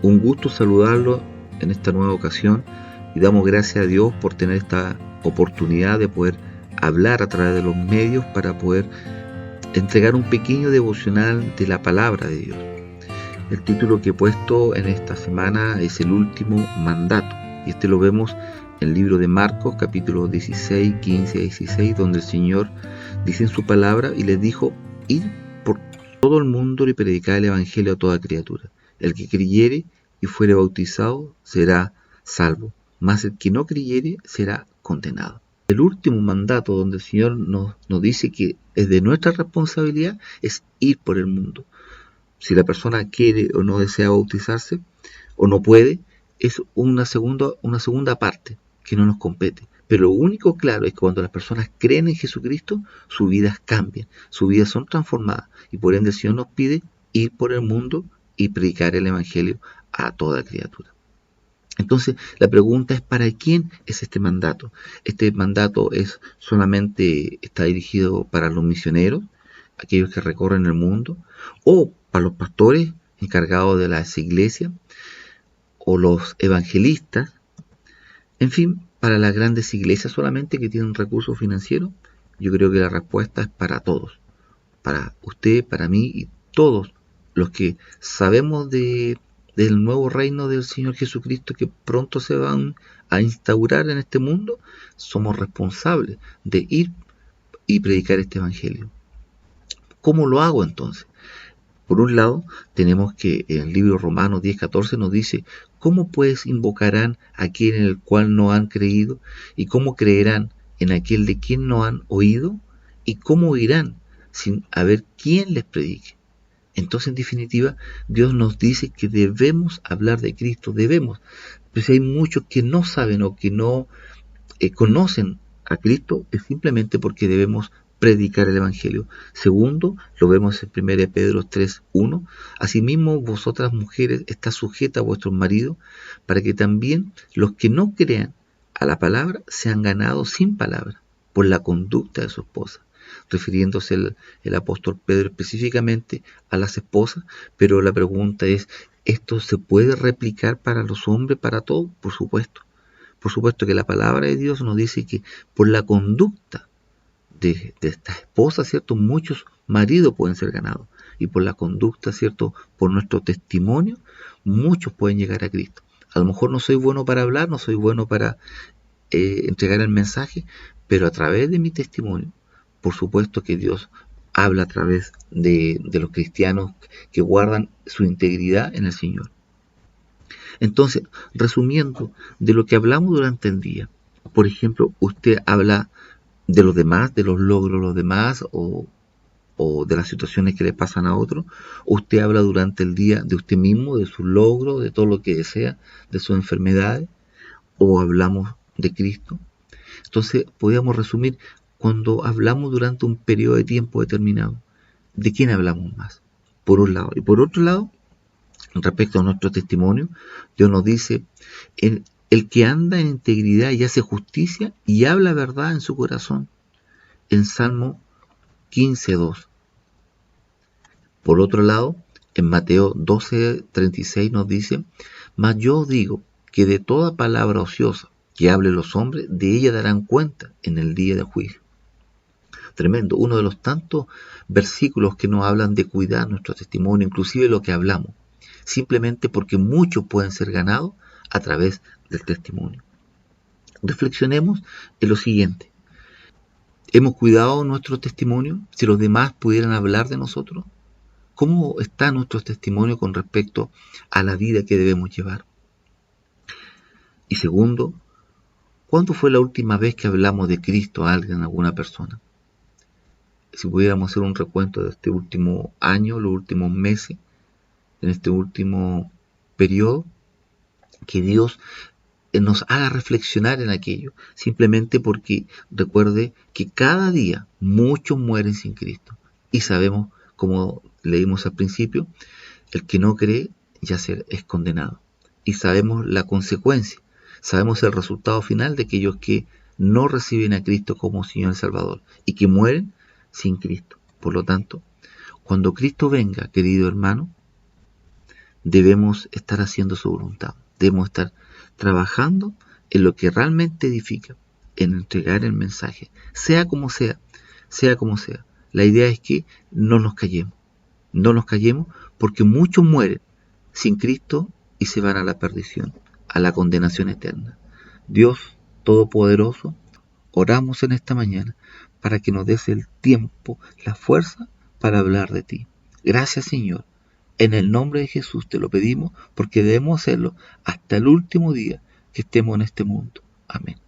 Un gusto saludarlo en esta nueva ocasión y damos gracias a Dios por tener esta oportunidad de poder hablar a través de los medios para poder entregar un pequeño devocional de la palabra de Dios. El título que he puesto en esta semana es El último mandato, y este lo vemos en el libro de Marcos capítulo 16, 15 y 16, donde el Señor dice en su palabra y les dijo: id por todo el mundo y predicad el evangelio a toda criatura. El que creyere y fuere bautizado será salvo, mas el que no creyere será condenado. El último mandato, donde el Señor nos dice que es de nuestra responsabilidad, es ir por el mundo. Si la persona quiere o no desea bautizarse o no puede, es una segunda parte que no nos compete. Pero lo único claro es que cuando las personas creen en Jesucristo, sus vidas cambian, sus vidas son transformadas, y por ende el Señor nos pide ir por el mundo y predicar el evangelio a toda criatura. Entonces la pregunta es: ¿para quién es este mandato? Este mandato está dirigido para los misioneros, aquellos que recorren el mundo, o para los pastores encargados de las iglesias, o los evangelistas, en fin, para las grandes iglesias solamente que tienen recursos financieros. Yo creo que la respuesta es para todos, para usted, para mí y todos los que sabemos del nuevo reino del Señor Jesucristo que pronto se van a instaurar en este mundo. Somos responsables de ir y predicar este evangelio. ¿Cómo lo hago entonces? Por un lado, tenemos que en el libro Romanos 10:14 nos dice: ¿cómo pues invocarán a aquel en el cual no han creído? ¿Y cómo creerán en aquel de quien no han oído? ¿Y cómo oirán sin haber quien les predique? Entonces, en definitiva, Dios nos dice que debemos hablar de Cristo, debemos. Pues hay muchos que no saben o que no conocen a Cristo, es simplemente porque debemos predicar el evangelio. Segundo, lo vemos en 1 Pedro 3:1: asimismo vosotras mujeres estad sujetas a vuestros maridos, para que también los que no crean a la palabra sean ganados sin palabra por la conducta de su esposa, refiriéndose el apóstol Pedro específicamente a las esposas. Pero la pregunta es: ¿esto se puede replicar para los hombres, para todos? Por supuesto. Por supuesto que la palabra de Dios nos dice que por la conducta de estas esposas, ¿cierto?, muchos maridos pueden ser ganados. Y por la conducta, ¿cierto?, por nuestro testimonio, muchos pueden llegar a Cristo. A lo mejor no soy bueno para hablar, no soy bueno para entregar el mensaje, pero a través de mi testimonio, por supuesto que Dios habla a través de los cristianos que guardan su integridad en el Señor. Entonces, resumiendo, de lo que hablamos durante el día, por ejemplo, usted habla de los demás, de los logros de los demás, o de las situaciones que le pasan a otros. Usted habla durante el día de usted mismo, de sus logros, de todo lo que desea, de sus enfermedades, o hablamos de Cristo. Entonces, podríamos resumir: cuando hablamos durante un periodo de tiempo determinado, ¿de quién hablamos más? Por un lado. Y por otro lado, respecto a nuestro testimonio, Dios nos dice: el que anda en integridad y hace justicia y habla verdad en su corazón, en Salmo 15:2. Por otro lado, en Mateo 12:36 nos dice: mas yo os digo que de toda palabra ociosa que hablen los hombres, de ella darán cuenta en el día de juicio. Tremendo, uno de los tantos versículos que nos hablan de cuidar nuestro testimonio, inclusive lo que hablamos, simplemente porque muchos pueden ser ganados a través del testimonio. Reflexionemos en lo siguiente: ¿hemos cuidado nuestro testimonio? Si los demás pudieran hablar de nosotros, ¿cómo está nuestro testimonio con respecto a la vida que debemos llevar? Y segundo, ¿cuándo fue la última vez que hablamos de Cristo a alguien, a alguna persona? Si pudiéramos hacer un recuento de este último año, los últimos meses, en este último periodo, que Dios nos haga reflexionar en aquello, simplemente porque recuerde que cada día muchos mueren sin Cristo. Y sabemos, como leímos al principio, el que no cree ya es condenado. Y sabemos la consecuencia, sabemos el resultado final de aquellos que no reciben a Cristo como Señor y Salvador y que mueren sin Cristo. Por lo tanto, cuando Cristo venga, querido hermano, debemos estar haciendo su voluntad. Debemos estar trabajando en lo que realmente edifica, en entregar el mensaje, sea como sea, sea como sea. La idea es que no nos callemos porque muchos mueren sin Cristo y se van a la perdición, a la condenación eterna. Dios Todopoderoso, oramos en esta mañana para que nos des el tiempo, la fuerza para hablar de ti. Gracias, Señor. En el nombre de Jesús te lo pedimos porque debemos hacerlo hasta el último día que estemos en este mundo. Amén.